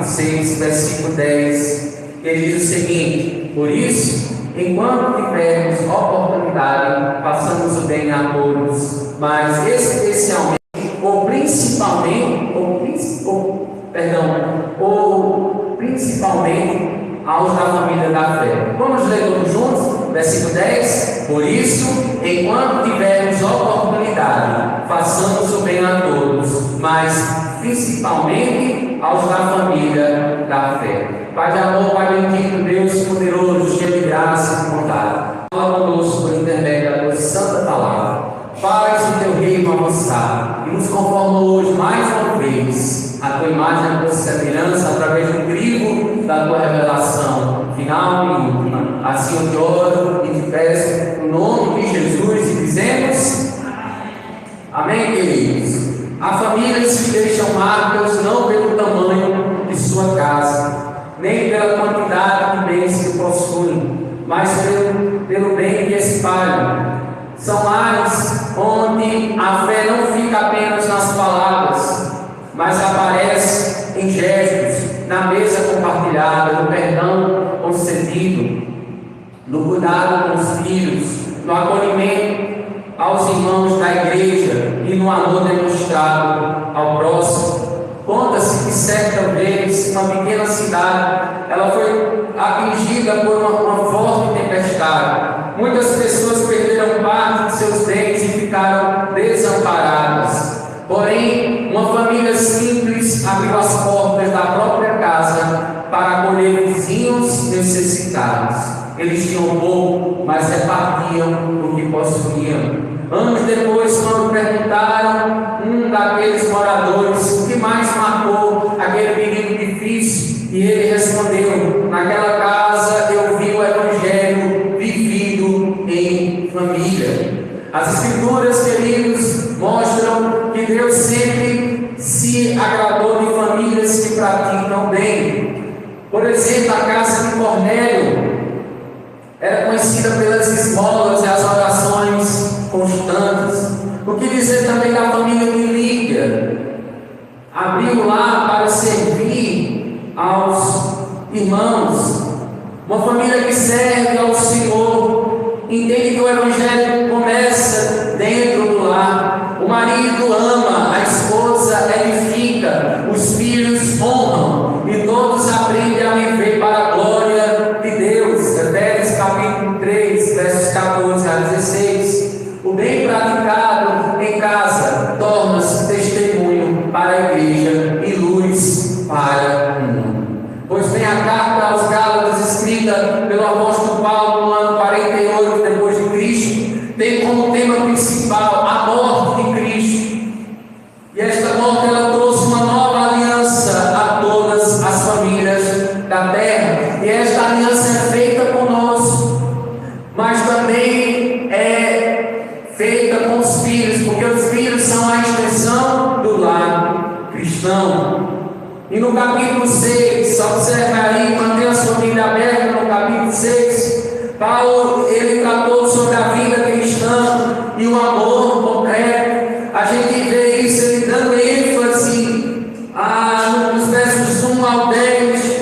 6, versículo 10, ele diz o seguinte: por isso, enquanto tivermos oportunidade, façamos o bem a todos, mas especialmente, ou principalmente aos da família da fé. Vamos ler todos juntos? Versículo 10. Por isso, enquanto tivermos oportunidade, façamos o bem a todos, mas principalmente aos da família da fé. Pai de amor, Pai bendito, Deus poderoso, cheio de graça e bondade, fala conosco por intermédio da tua santa palavra. Faz o teu reino avançar e nos conforma hoje mais uma vez a tua imagem, a tua semelhança, através do crivo da tua revelação final e última. Assim eu te oro e te peço no nome de Jesus e dizemos amém, queridos. Há famílias que deixam marcas não pelo tamanho de sua casa, nem pela quantidade de bens que possuem, mas pelo bem que espalham. São lares onde a fé não fica apenas nas palavras, mas aparece em gestos, na mesa compartilhada, no perdão concedido, no cuidado com os filhos, no acolhimento aos irmãos da igreja e no amor demonstrado ao próximo. Conta-se que certa vez, uma pequena cidade, ela foi atingida por uma forte tempestade. Muitas pessoas perderam parte de seus bens e ficaram desamparadas. Porém, uma família simples abriu as portas da própria casa para acolher vizinhos necessitados. Eles tinham pouco, mas repartiam o que possuíam. Anos depois, quando perguntaram um daqueles moradores o que mais marcou aquele período difícil, e ele respondeu: naquela casa eu vi o Evangelho vivido em família. As Escrituras, queridos, mostram que Deus sempre se agradou de famílias que praticam bem. Por exemplo, a casa de Cornélio era conhecida pelas esmolas e as orações constantes. O que dizer também da família de Lídia? Abriu lá para servir aos irmãos. Uma família que serve ao Senhor, entende que o Evangelho começa dentro do lar. O marido ama, a esposa edifica, os filhos honram e todos aprendem a viver para a glória de Deus. Efésios capítulo 3, versos 14 a 16. O bem praticado em casa torna-se testemunho para a igreja e luz para o mundo. Pois bem, a carta aos Gálatas, escrita pelo apóstolo Paulo no ano 48 depois de Cristo, tem como tema principal a morte de Cristo. E esta morte ela trouxe uma nova aliança a todas as famílias da terra. E esta aliança é feita conosco, mas também é feita com os filhos, porque os filhos são a extensão do lar cristão. E no capítulo 6, observe aí, mantenha a sua Bíblia aberta no capítulo 6, Paulo, ele tratou sobre a vida cristã e o amor concreto. A gente vê isso, ele dando ênfase nos versos 1 ao 10,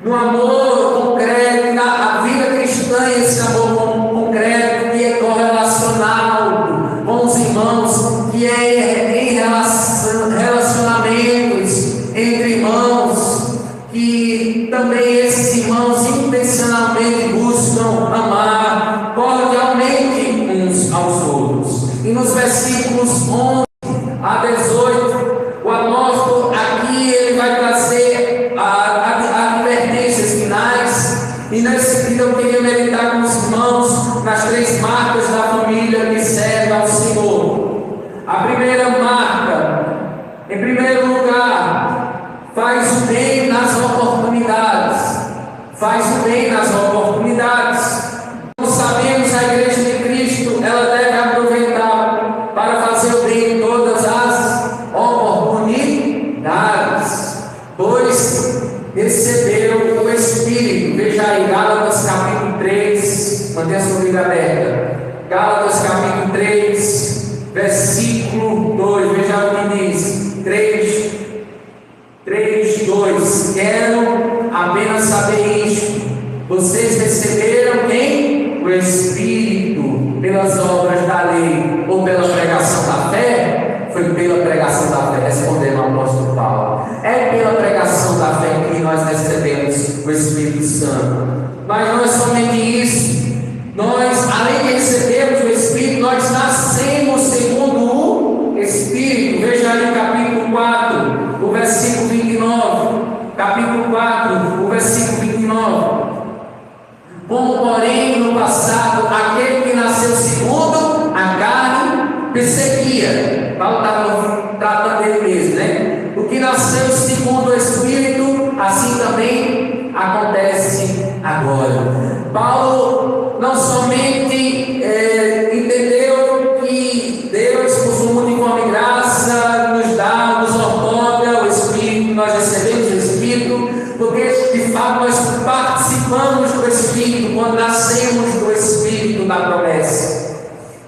no amor concreto, na vida cristã, esse amor concreto que é correlacional com os irmãos, que é em relacionamentos entre irmãos, que também esses irmãos intencionalmente buscam amar cordialmente uns aos outros. E nos versículos 11 a 18, o apóstolo aqui ele vai trazer advertências finais. E nesse vídeo eu queria meditar com os irmãos nas 3 marcas da família que serve ao Senhor. A primeira marca, em primeiro lugar, faz o bem nas oportunidades. Faz o bem nas oportunidades. Como sabemos, a igreja de Cristo, ela deve aproveitar para fazer o bem em todas as oportunidades, pois recebeu o Espírito. Veja aí, Gálatas capítulo 3, mantenha a sua Bíblia aberta. Gálatas capítulo 3, versículo 2, veja o que diz. 3, Coríntios 2, quero apenas saber isto: vocês receberam quem? O Espírito pelas obras da lei ou pela pregação da fé? Foi pela pregação da fé, respondendo ao apóstolo Paulo. É pela pregação da fé que nós recebemos o Espírito Santo. Mas não é somente isso. Nós, além de recebermos o Espírito, nós nascemos segundo o Espírito. Veja ali o capítulo 4, o versículo 29. Capítulo 4, o versículo 29. Como, porém, no passado, aquele que nasceu segundo a carne perseguia. Paulo estava tratando dele mesmo, né? O que nasceu segundo o Espírito, assim também acontece agora. Paulo não somente entendeu que Deus, por sua uniforme graça, nos dá, nos outorga o Espírito, nós recebemos o Espírito, porque de fato nós participamos do Espírito quando nascemos do Espírito da promessa.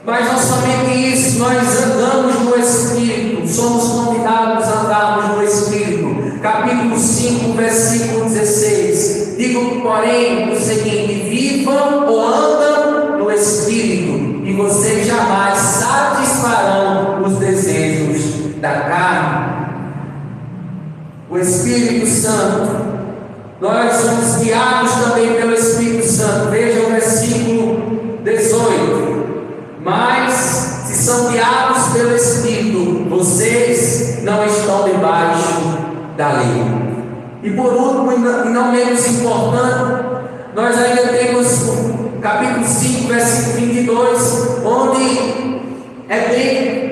Mas não somente isso, nós andamos no Espírito, somos convidados a andarmos no Espírito. Capítulo 5, versículo 16. Digo, porém, o seguinte: vivam ou andam no Espírito, e vocês jamais satisfarão os desejos da carne. O Espírito Santo, nós somos guiados também pelo Espírito Santo. Veja o versículo 18. Mas, se são guiados pelo Espírito, vocês não estão debaixo da lei. E por último, e não menos importante, nós ainda temos o capítulo 5, versículo 22, onde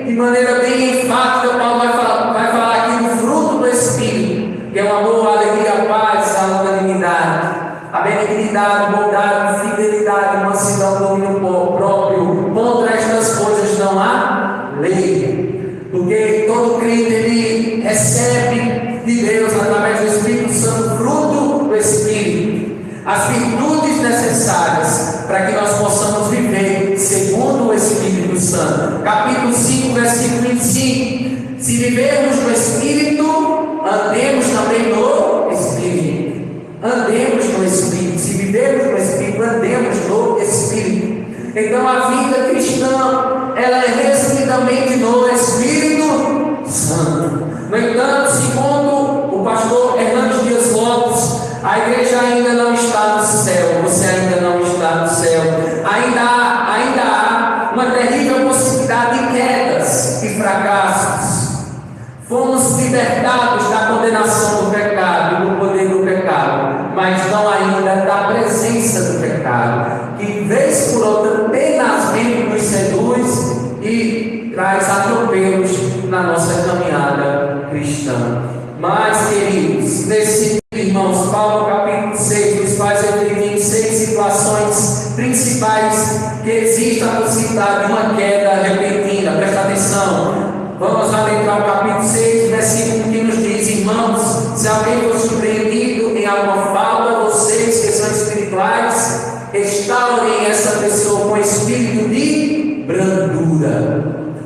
de maneira bem enfática, Paulo vai falar aqui do fruto do Espírito, que é o amor, a alegria, a paz, a longanimidade, a benignidade, bondade, fidelidade, mansidão, domínio próprio. Contra estas coisas não há lei, porque todo crente ele recebe de Deus, através do Espírito Santo, fruto do Espírito, as virtudes necessárias para que nós possamos viver segundo o Espírito Santo. Capítulo 5, versículo 25. Se vivermos no Espírito, andemos também no Espírito. Andemos no Espírito. Se vivermos no Espírito, andemos no Espírito. Então a vida cristã, ela é resumidamente no Espírito Santo. No entanto, segundo o pastor Hernandes Dias Lopes, a igreja ainda não está no céu. Você ainda não está no céu. Ainda há uma terrível possibilidade de quedas e fracassos. Fomos libertados da condenação do pecado e do poder do pecado, mas não ainda da presença do pecado, que vez por outra tenazmente nos seduz e traz atropelos na nossa caminhada cristã. Mas, queridos, nesse irmãos, Paulo capítulo 6 nos faz refletir em 6 situações principais que existe a possibilidade de uma queda repentina. Presta atenção. Vamos adentrar o capítulo 6, versículo que nos diz: irmãos, se alguém for surpreendido em alguma falta, vocês que são espirituais, restaurem essa pessoa com espírito de brandura.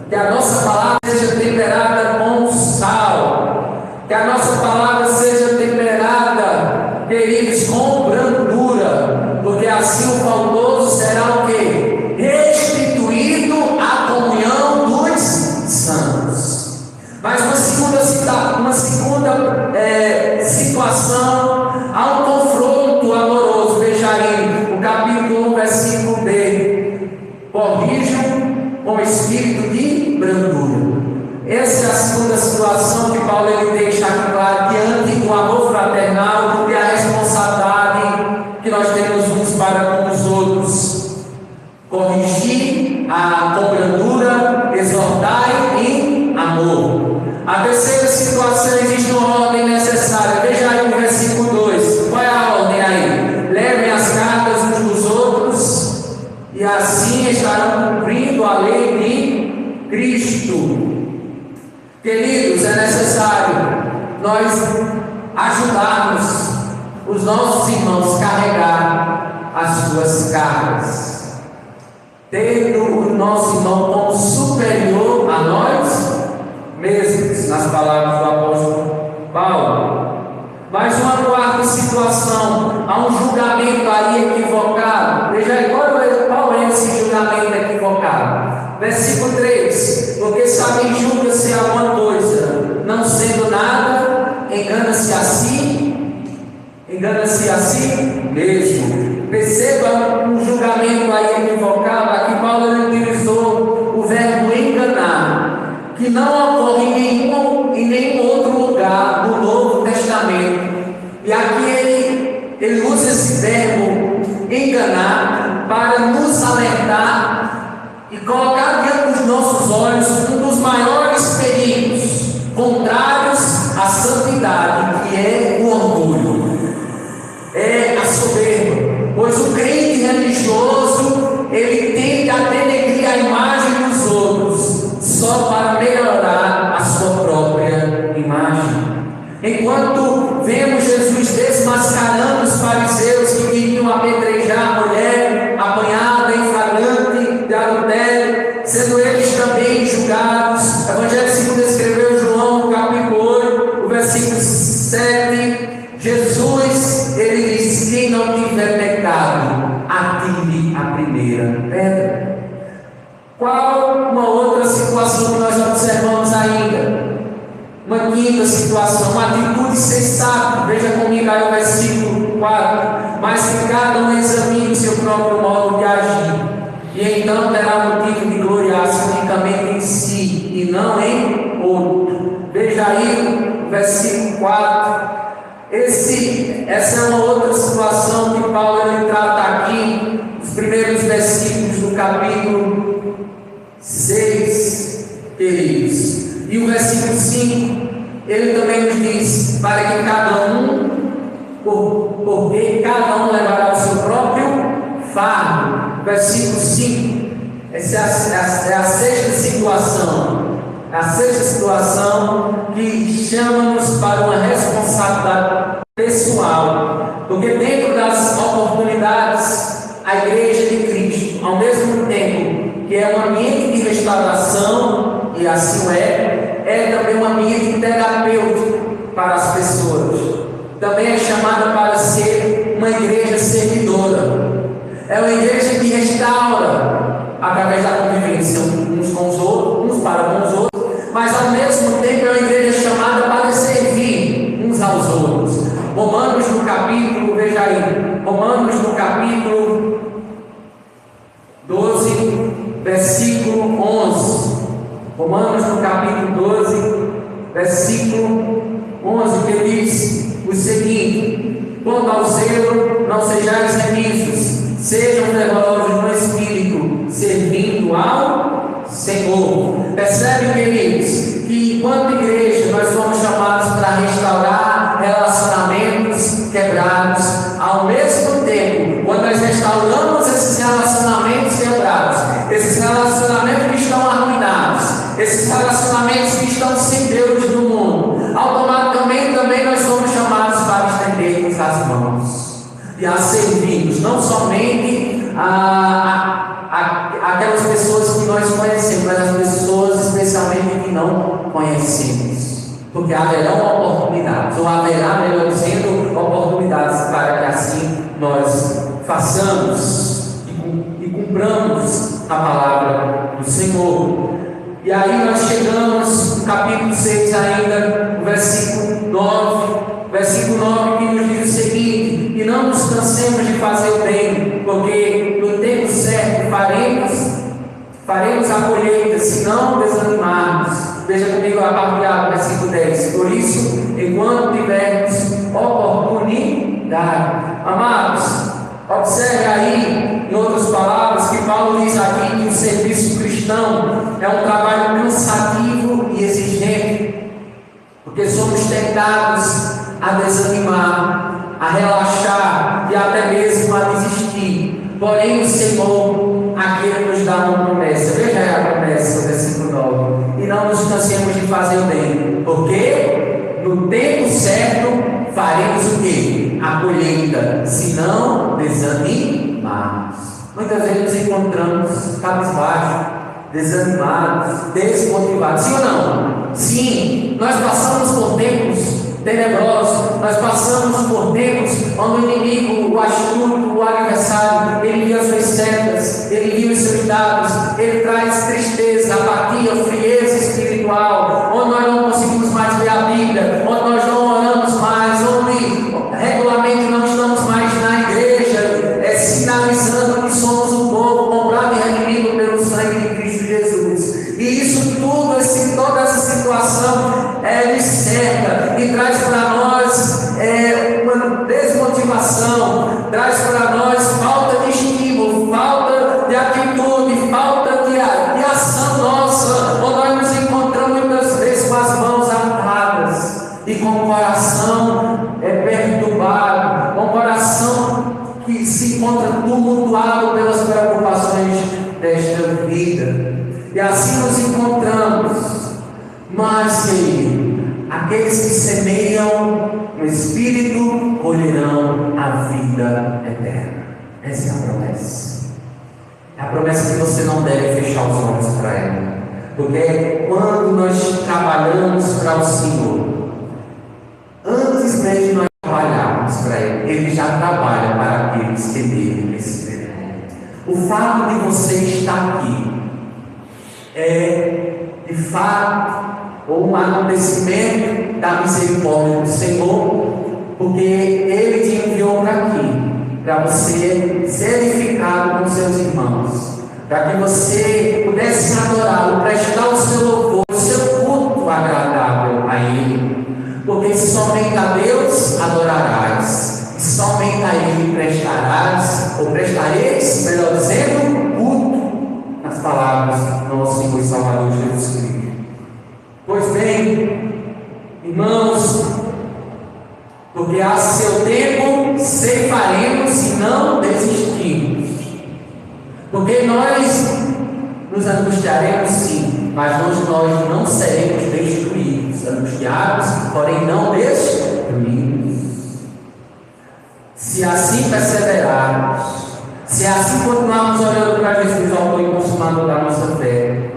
Que a nossa palavra seja temperada com sal. Que a nossa palavra seja temperada, queridos, com brandura. Porque assim o faltoso será o quê? Restituído à comunhão dos santos. Mas uma segunda situação, há um confronto amoroso. Veja aí o capítulo 1, versículo B. Corrijam com espírito de brandura. Essa é a segunda situação que Paulo ele deixa claro, diante do amor fraternal e a responsabilidade que nós temos uns para com os outros. Corrigir com brandura, exortai em amor. A terceira situação, existe uma ordem necessária. Veja aí o versículo 2. Qual é a ordem aí? Levem as cargas uns dos outros, e assim estarão cumprindo a lei de Cristo. Queridos, é necessário nós ajudarmos os nossos irmãos a carregar as suas cargas, tendo o nosso irmão como superior a nós mesmos, nas palavras do apóstolo Paulo. um julgamento aí equivocado. Veja aí, qual é esse julgamento equivocado? Versículo 3: porque se alguém julga-se alguma coisa, não sendo nada, engana-se a si mesmo. Perceba um julgamento aí equivocado. Aqui Paulo utilizou o verbo enganar, que não ocorre em nenhum outro lugar do Novo Testamento. E aqui ele usa esse verbo enganar para nos alertar e colocar diante dos nossos olhos um dos maiores perigos contrários à santidade, que é o orgulho, é a soberba. Pois o crente religioso, ele tende a denegrir a imagem dos outros só para melhorar a sua própria imagem. Enquanto vemos Jesus desmascarando os fariseus que queriam apedrejar a mulher apanhada em flagrante de adultério, sendo eles também julgados. O Evangelho segundo escreveu João, capítulo 8, o versículo 7. Jesus, ele diz: quem não tiver pecado, atire a primeira pedra. Qual uma outra situação que nós observamos ainda? Uma quinta situação, uma atitude sensata. Veja comigo aí o versículo 4: mas que cada um examine o seu próprio modo de agir, e então terá motivo de gloriar-se unicamente em si e não em outro. Veja aí o versículo 4. Essa é uma outra situação que Paulo ele trata aqui, os primeiros versículos do capítulo 6, queridos. E o versículo 5, ele também nos diz: para que cada um, porque cada um levará o seu próprio fardo. Versículo 5, essa é a sexta situação. A sexta situação que chama-nos para uma responsabilidade pessoal, porque dentro das oportunidades, a Igreja de Cristo, ao mesmo tempo que é um ambiente de restauração, e assim é também um ambiente terapêutico para as pessoas. Também é chamada para ser uma igreja servidora. É uma igreja que restaura através da convivência uns com os outros, uns para com os outros, mas ao mesmo tempo é uma igreja chamada para servir uns aos outros. Romanos no capítulo, veja aí, Romanos no capítulo 12, versículo 11. Romanos no capítulo 12, versículo 11, que diz o seguinte: quanto ao zelo, não sejais remisos, sejam fervorosos no Espírito, servindo ao Senhor. Percebe, queridos, que enquanto igreja nós somos chamados para restaurar relacionamentos quebrados. Ao mesmo tempo, quando nós restauramos esses relacionamentos quebrados, esses relacionamentos que estão arruinados, esses relacionamentos que estão sem Deus no mundo, automaticamente também nós somos chamados para estendermos as mãos e a servirmos, não somente aquelas pessoas que nós conhecemos, mas as pessoas especialmente que não conhecemos, porque haverão oportunidades, ou haverá, melhor dizendo, oportunidades para que assim nós façamos e cumpramos a palavra do Senhor. E aí nós chegamos no capítulo 6 ainda, no versículo 9, que nos diz o seguinte: e não nos cansemos de fazer o bem, porque no tempo certo faremos a colheita, se não desanimarmos. Veja comigo a parte do versículo 10. Por isso, enquanto tivermos oportunidade. Amados, observe aí, em outras palavras, que Paulo diz aqui que o serviço cristão é um trabalho cansativo e exigente, porque somos tentados a desanimar, a relaxar e até mesmo a desistir. Porém, o Senhor, aquele nos dá uma promessa. Veja aí a promessa, versículo 9: e não nos cansemos de fazer o bem, porque no tempo certo faremos o quê? A colheita, se não desanimarmos. Muitas vezes nos encontramos cabisbaixos, desanimados, desmotivados. Sim ou não? Sim, nós passamos por tempos tenebrosos, nós passamos por tempos onde o inimigo, o astuto, o adversário, ele envia suas setas, ele envia os seus dados, ele traz tristeza, apatia, frieza espiritual, onde nós não conseguimos mais ler a Bíblia, onde nós não oramos mais, onde regularmente não estamos mais na igreja, sinalizando que somos um povo comprado e redimido pelo sangue de Cristo Jesus. E isso tudo, toda essa situação nos cerca e traz para nós uma desmotivação, traz para nós falta de estímulo, falta de atitude, falta de ação nossa, onde nós nos encontramos muitas vezes com as mãos atadas e com o coração perturbado, com o coração que se encontra tumultuado pelas preocupações desta vida. E assim nos encontramos. Mas, querido, aqueles que semeiam no Espírito colherão a vida eterna. Essa é a promessa. É a promessa que você não deve fechar os olhos para ela. Porque quando nós trabalhamos para o Senhor, antes mesmo de nós trabalharmos para Ele já trabalha para aqueles que nele esperam. O fato de você estar aqui é, de fato, um acontecimento da misericórdia do Senhor, porque Ele te enviou para aqui, para você ser edificado com seus irmãos, para que você pudesse adorá-lo, prestar o seu louvor, o seu culto agradável a Ele, porque somente a Deus adorarás, e somente a Ele prestarás, ou prestareis, melhor dizendo, culto, nas palavras do nosso Senhor e Salvador Jesus Cristo. Pois bem, irmãos, porque a seu tempo ceifaremos e não desistimos. Porque nós nos angustiaremos sim, mas nós não seremos destruídos. Angustiados, porém não destruídos. Se assim perseverarmos, se assim continuarmos olhando para Jesus, autor e consumador da nossa fé,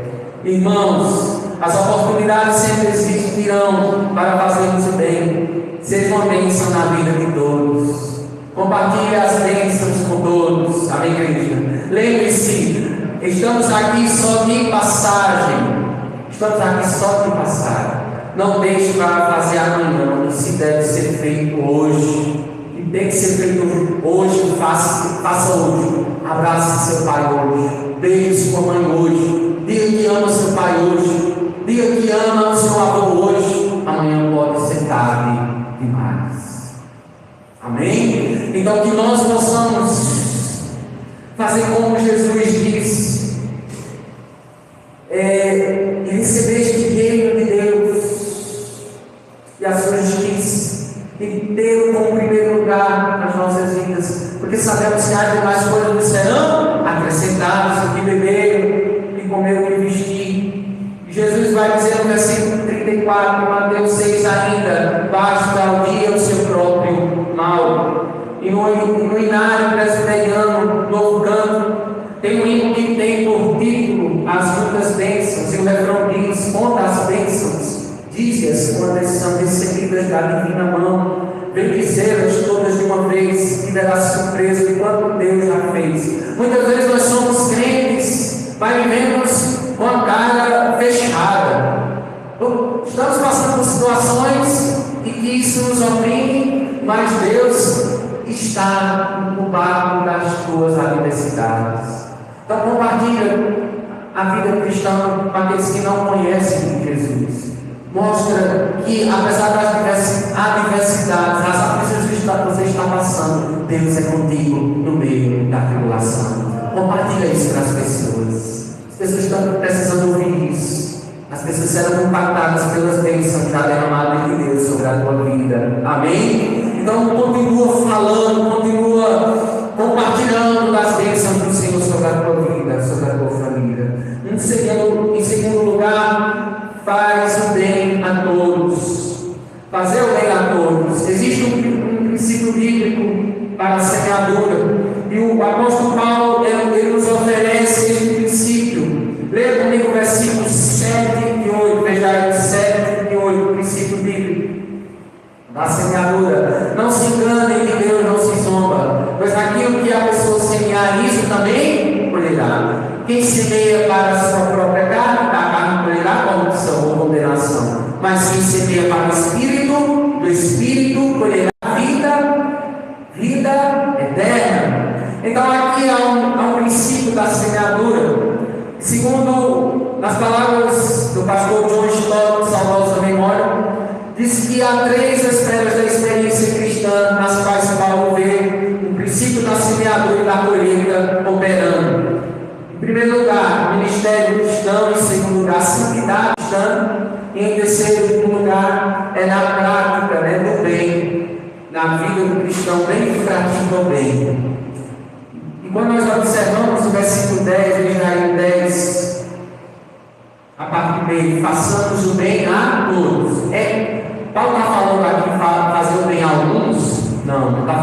irmãos, as oportunidades sempre existirão para fazermos o bem. Seja uma bênção na vida de todos. Compartilhe as bênçãos com todos. Amém, igreja? Lembre-se, estamos aqui só de passagem. Estamos aqui só de passagem. Não deixe para fazer amanhã o que se deve ser feito hoje. E tem que ser feito hoje, faça hoje. Abrace seu pai hoje. Beije sua mãe hoje. Diga que ama seu pai hoje. Diga que ama o seu avô hoje. Amanhã pode ser tarde demais. Amém? Então que nós possamos fazer como Jesus disse, e receber este reino de Deus e a sua justiça, e ter como primeiro lugar nas nossas vidas, porque sabemos que há demais coisas que serão acrescentadas, o que beber, o que comer, o que vestir. Jesus vai dizer no versículo 34, Mateus 6 ainda, basta ao dia o seu próprio mal. E no inário presbiteriano, no canto, tem um hino que tem por título as muitas bênçãos, e o refrão diz: conta as bênçãos, dize-as quando são recebidas da divina mão, vem dizê-las todas de uma vez, e verá surpresa de quanto Deus já fez. Muitas vezes nós somos crentes, mas vivemos com a cara fechada. Estamos passando por situações e que isso nos oprime, mas Deus está no barco das tuas adversidades. Então compartilha a vida cristã com aqueles que não conhecem Jesus. Mostra que apesar das adversidades, as aflições que você está passando, Deus é contigo no meio da tribulação. Compartilha isso para as pessoas. As pessoas estão precisando ouvir isso. As pessoas serão impactadas pelas bênçãos já derramadas de Deus sobre a tua vida. Amém? Então continua falando, continua compartilhando das bênçãos do Senhor sobre a tua vida, sobre a tua família. Em segundo lugar, faz o bem a todos. Fazer o bem a todos. Existe um princípio bíblico para a semeadura. E o apóstolo Paulo, ele nos oferece este princípio. Leia comigo o versículo 7 e 8. Veja aí, 7 e 8, o princípio bíblico da semeadura. Não se enganem que Deus não Quem semeia para a sua própria carne, da carne colherá corrupção ou condenação. Mas quem semeia para o Espírito, do Espírito colherá vida eterna. Então aqui há um princípio da semeadura. Segundo nas palavras do pastor John Stott, saudosa memória, diz que há 3 esferas da experiência cristã nas quais Paulo vê o princípio da semeadura e da colheita operando. Em primeiro lugar, o ministério cristão. Em segundo lugar, a santidade cristã. E em terceiro lugar, é na prática, do bem, na vida do cristão, bem que pratica o bem. E quando nós observamos o versículo 10, Israel 10, a parte do meio, façamos o bem a todos. Paulo está falando aqui fazer o bem a alguns? Não, está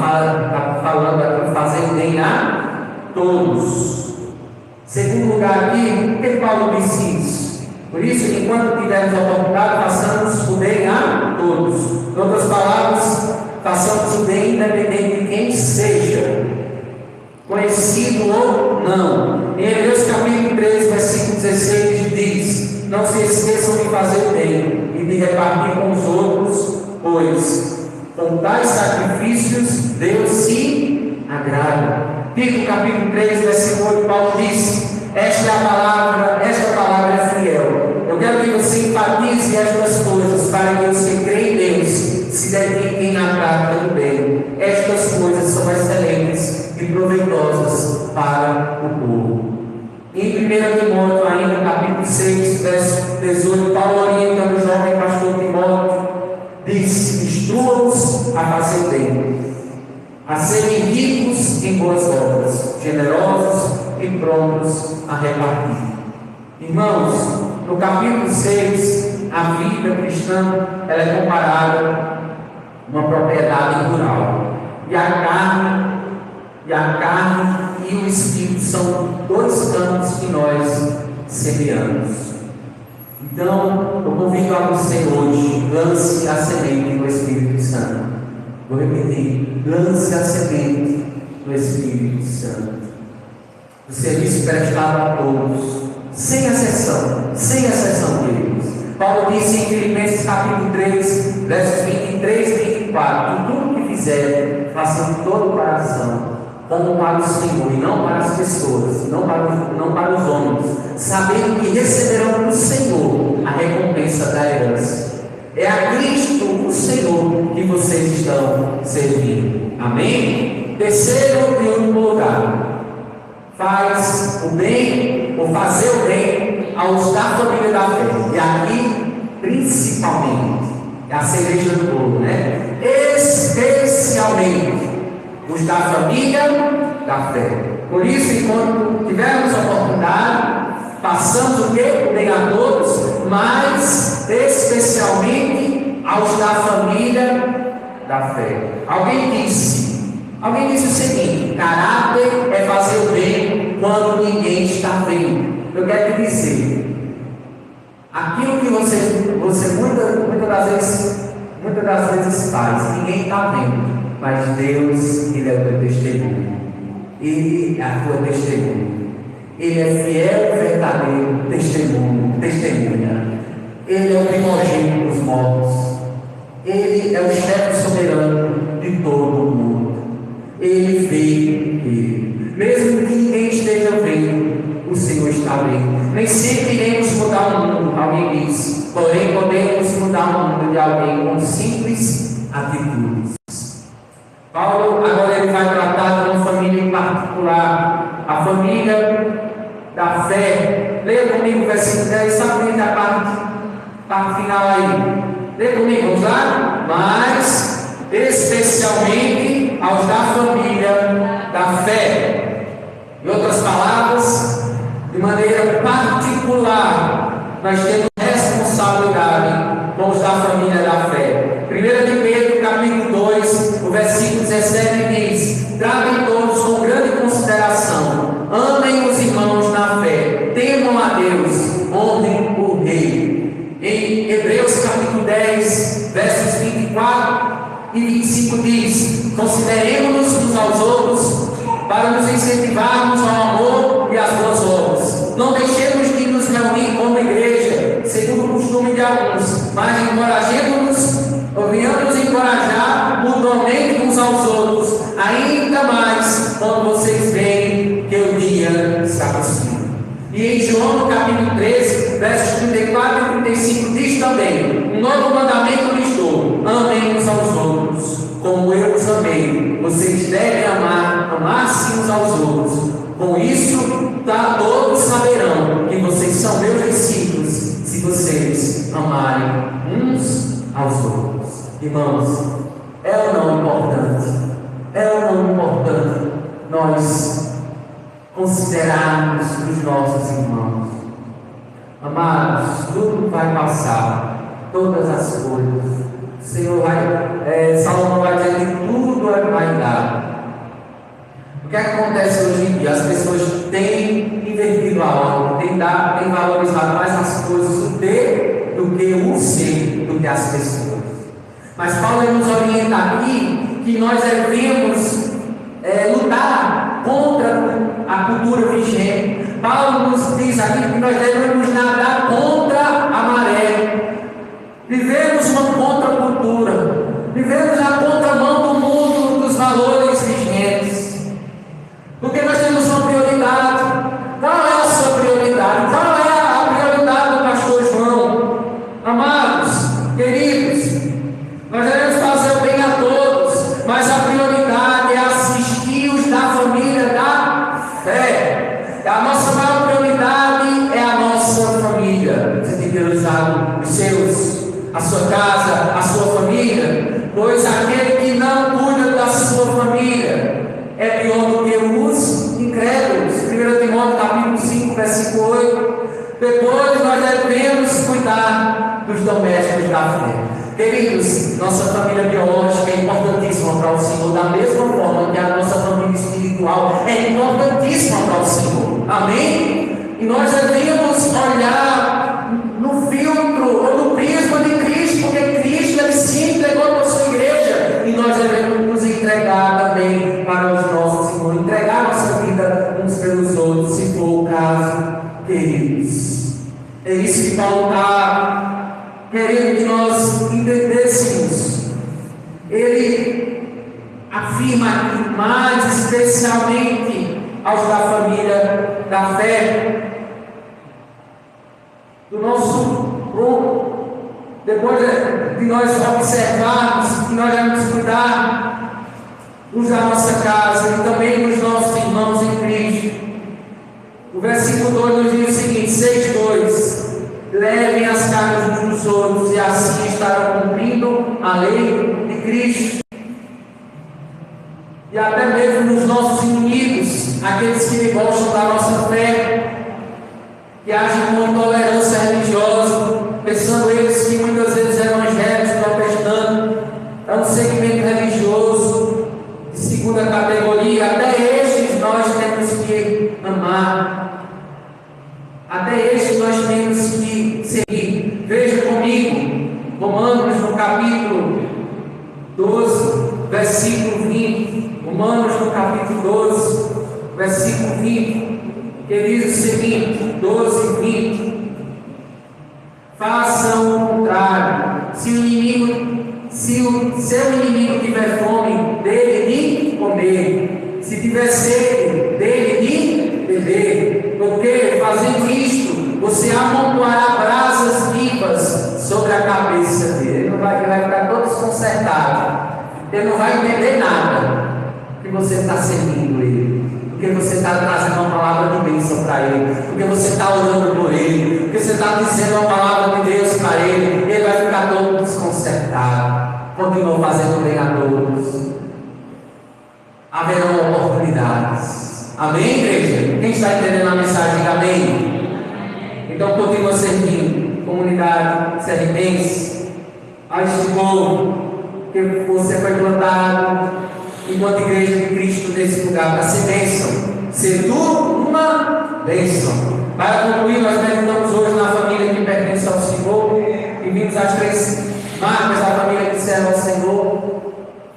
falando aqui fazer o bem a todos. Segundo lugar aqui, por que Paulo disse isso? Por isso, enquanto tivermos a oportunidade, façamos o bem a todos. Em outras palavras, façamos o bem independente de quem seja, conhecido ou não. Em Hebreus capítulo 3, versículo 16 diz: não se esqueçam de fazer o bem e de repartir com os outros, pois com tais sacrifícios Deus se agrada. Tito capítulo 3, versículo 8, Paulo diz: esta palavra é fiel. Eu quero que você enfatize estas coisas para que você crê em Deus, se dediquem à prática do bem. Estas coisas são excelentes e proveitosas para o povo. Em 1 Timóteo, ainda capítulo 6, verso 18, Paulo orientando o jovem pastor Timóteo, diz: instrua-os a fazer o bem, a serem ricos em boas obras, generosos e prontos a repartir. Irmãos, no capítulo 6, a vida cristã ela é comparada a uma propriedade rural. E a carne e o Espírito são 2 campos que nós semeamos. Então, eu convido a você hoje, lance a semente do Espírito Santo. Vou repetir: lance a semente do Espírito Santo. O serviço prestado a todos, sem exceção deles. Paulo disse em Filipenses capítulo 3, versos 23 e 24: e tudo que fizerem, façam de todo o coração, como para o Senhor, e não para as pessoas, não para os homens, sabendo que receberão do Senhor a recompensa da herança. É a Cristo, o Senhor, que vocês estão servindo. Amém? Terceiro e último lugar, faz o bem, ou fazer o bem aos da família da fé. E aqui, principalmente, é a cereja do bolo, especialmente os da família da fé. Por isso, enquanto tivermos a oportunidade, façamos o quê? O bem a todos, mas especialmente aos da família da fé. Alguém disse o seguinte: caráter é fazer o bem quando ninguém está vendo. Eu quero te dizer, aquilo que você muitas das vezes faz, ninguém está vendo, mas Deus, Ele é o teu testemunho, Ele é a tua testemunha, Ele é fiel e verdadeiro testemunha, Ele é o primogênito dos mortos, Ele é o chefe soberano de todo o mundo. Ele vê, mesmo que ninguém esteja vendo, o Senhor está vendo. Nem sempre iremos mudar o mundo, alguém diz, porém podemos mudar o mundo de alguém com simples atitudes. Paulo agora ele vai tratar de uma família em particular, a família da fé. Leia comigo o versículo 10, sabe a parte final aí. Leia comigo, vamos lá? Mas especialmente aos da família da fé. Em outras palavras, de maneira particular, nós temos responsabilidade com os da família da fé. 1 de Pedro, capítulo 2, o versículo 17 diz: tratem todos com grande consideração, amem os irmãos na fé, temam a Deus, honrem o Rei. Em Hebreus capítulo 10, versos 24 e 25 diz: consideremos-nos uns aos outros para nos incentivarmos ao amor e às boas obras. de alguns, mas encorajemos-nos, ou venhamos encorajar mutuamente uns aos outros, ainda mais quando vocês veem que o dia se aproxima. E em João, no capítulo 13, versos 34 e 35, diz também: um novo mandamento lhes dou, amem uns aos outros, como eu os amei. Vocês devem amar-se uns aos outros. Com isso, todos saberão que vocês são meus discípulos, se vocês amarem uns aos outros. Irmãos, é ou não importante? É ou não importante nós considerarmos os nossos irmãos? Amados, tudo vai passar, todas as coisas. O Senhor Salomão vai dizer que tudo vai dar. O que acontece hoje em dia? As pessoas têm invertido a ordem, têm valorizado mais as coisas do que o ser, do que as pessoas. Mas Paulo nos orienta aqui que nós devemos lutar contra a cultura vigente. Paulo nos diz aqui que nós devemos nadar contra a maré. Vivemos uma contracultura, vivemos na contramão do mundo dos valores vigentes, porque nós temos uma prioridade. Qual é a sua prioridade? Qual é a prioridade do pastor João? Amados, queridos, nós devemos fazer o bem a todos, mas a prioridade é assistir-os da família da fé. A nossa maior prioridade é a nossa família. Você tem priorizado os seus, a sua casa, a sua família? Pois aquele que não cuida da sua família é pior do que os incrédulos. 1 Timóteo capítulo 5, versículo 8. Depois nós devemos cuidar dos domésticos da fé. Queridos, nossa família biológica é importantíssima para o Senhor, da mesma forma que a nossa família espiritual é importantíssima para o Senhor. Amém? E nós devemos olhar no filtro ou no prisma de Cristo, porque Cristo ele se entregou para a sua igreja, e nós devemos nos entregar também para os nossos irmãos, entregar nossa vida uns pelos outros, se for o caso, queridos. É isso que Paulo está querendo que nós entendêssemos. Ele afirma aqui, mais especialmente aos da família da fé, do nosso grupo, depois de nós observarmos que nós devemos cuidar uns da nossa casa e também dos nossos irmãos em Cristo. O versículo 2 nos diz o seguinte: 6:2: levem as cargas uns dos outros, e assim estarão cumprindo a lei de Cristo. E até mesmo nos nossos inimigos, aqueles que gostam da nossa fé, que agem com intolerância religiosa, pensando eles que muitas vezes evangélicos, protestantes, é um segmento religioso de segunda categoria. Até estes nós temos que amar, até estes nós temos que seguir. Veja comigo, Romanos no capítulo 12, versículo 20. Romanos no capítulo 12, versículo 20, que diz o seguinte: 12, 20. Façam o contrário. Se o seu inimigo tiver fome, dele de comer. Se tiver sede, dele de beber. Porque fazendo isto, você amontoará brasas vivas sobre a cabeça dele. Ele vai ficar todo desconcertado. Ele não vai entender nada que você está servindo ele, porque você está trazendo uma palavra de bênção para ele, porque você está orando por ele, porque você está dizendo uma palavra de Deus para ele. Ele vai ficar todo desconcertado. Continua fazendo bem a todos. Haverão oportunidades. Amém, igreja? Quem está entendendo a mensagem? Amém? Então continua servindo. Comunidade serpense, a este povo que você foi plantado enquanto igreja de Cristo nesse lugar, para ser bênção, ser tudo uma bênção. Para concluir, nós meditamos hoje na família que pertence ao Senhor e vimos as 3 marcas da família que serve ao Senhor: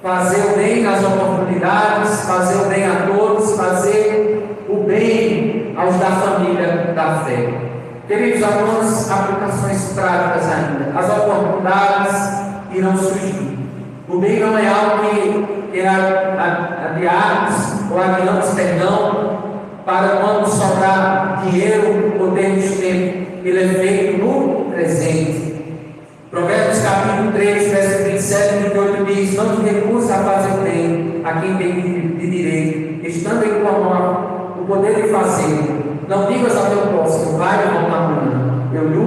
fazer o bem nas oportunidades, fazer o bem a todos, fazer o bem aos da família da fé. Queridos, algumas aplicações práticas ainda. As oportunidades irão surgir. O bem não é algo que adiamos ou adiamos, para quando sobrar dinheiro ou termos tempo. Ele é feito no presente. Provérbios capítulo 3, verso 27 e 28 diz: não te recusa a fazer o bem a quem tem de direito, estando em tua mão o poder de fazer. Não digas ao teu próximo: vai e volta amanhã, eu lhe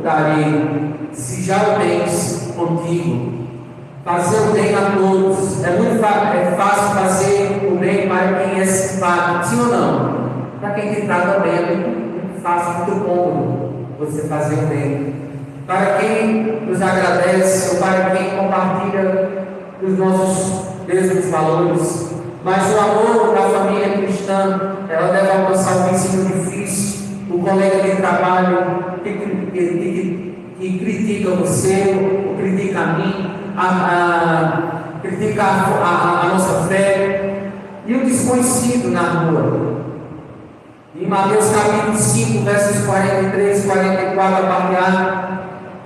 darei, se já o tens contigo. Fazer o bem a todos. É fácil fazer o bem para quem é simpático, sim ou não? Para quem te trata bem, é muito fácil, muito cômodo você fazer o bem. Para quem nos agradece ou para quem compartilha os nossos mesmos valores. Mas o amor da família cristã, ela deve alcançar o vizinho difícil, o colega de trabalho que critica você, ou critica a mim, critica a nossa fé, e o desconhecido na rua. Em Mateus capítulo 5, versos 43 e 44, a parte A,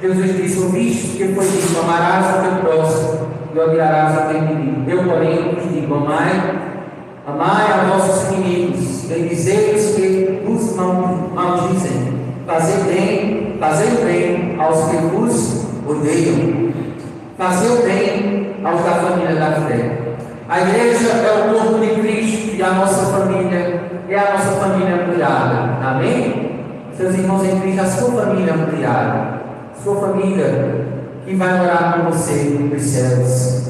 Jesus disse: ouviste que foi dito, amarás o teu próximo e odiarás o teu inimigo. Eu, porém, vos digo: amai a vossos inimigos, bendizei-os que vos maldizem, fazei o bem aos que vos odeiam, fazer o bem aos da família da fé. A igreja é o corpo de Cristo e a nossa família é a nossa família ampliada. Amém? Seus irmãos em Cristo, a sua família ampliada, sua família que vai morar com você nos céus.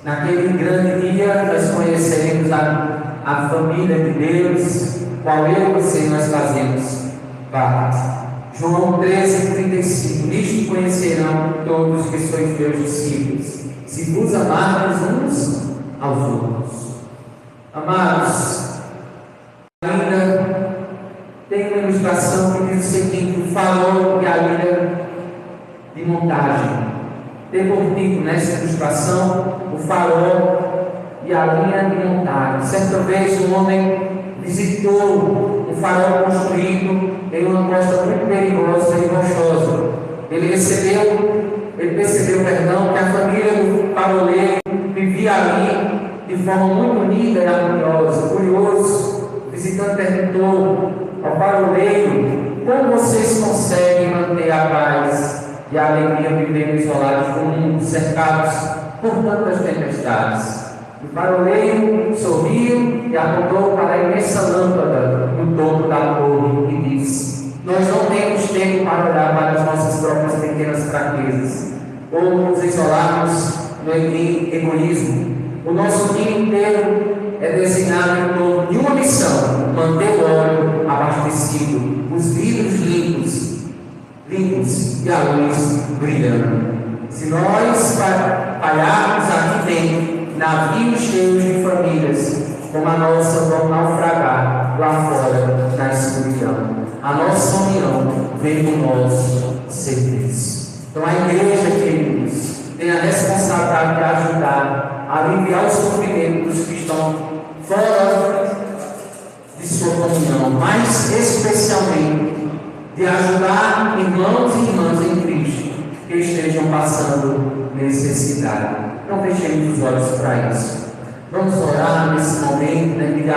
Naquele grande dia nós conheceremos a família de Deus, qual eu e você nós fazemos parte. João 13:35. Nisto conhecerão todos que sois meus discípulos, se vos amardes uns aos outros. Amados, ainda tem uma ilustração que diz o seguinte: o farol e a ilha de montagem. Tem por título nessa ilustração o farol e a linha de montagem. Certa vez um homem visitou um farol construído em uma costa muito perigosa e rochosa. Ele percebeu que a família do faroleiro vivia ali de forma muito unida e harmoniosa. Curioso, o visitante perguntou ao faroleiro: como vocês conseguem manter a paz e a alegria vivendo isolados do mundo, cercados por tantas tempestades? O faroleiro sorriu e apontou para a imensa lâmpada no topo da torre e disse: nós não temos tempo para olhar para as nossas próprias pequenas fraquezas ou nos isolarmos no egoísmo. O nosso dia inteiro é desenhado em torno de uma missão: manter o óleo abastecido, os vidros limpos e a luz brilhando. Se nós falharmos aqui dentro, navios cheios de famílias como a nossa vão naufragar lá fora na escuridão. A nossa união vem do nosso serviço. Então a igreja, queridos, tem a responsabilidade de ajudar a aliviar o sofrimento dos que estão fora de sua comunhão, mas especialmente de ajudar irmãos e irmãs em Cristo que estejam passando necessidade. Não fechemos os olhos para isso. Vamos orar nesse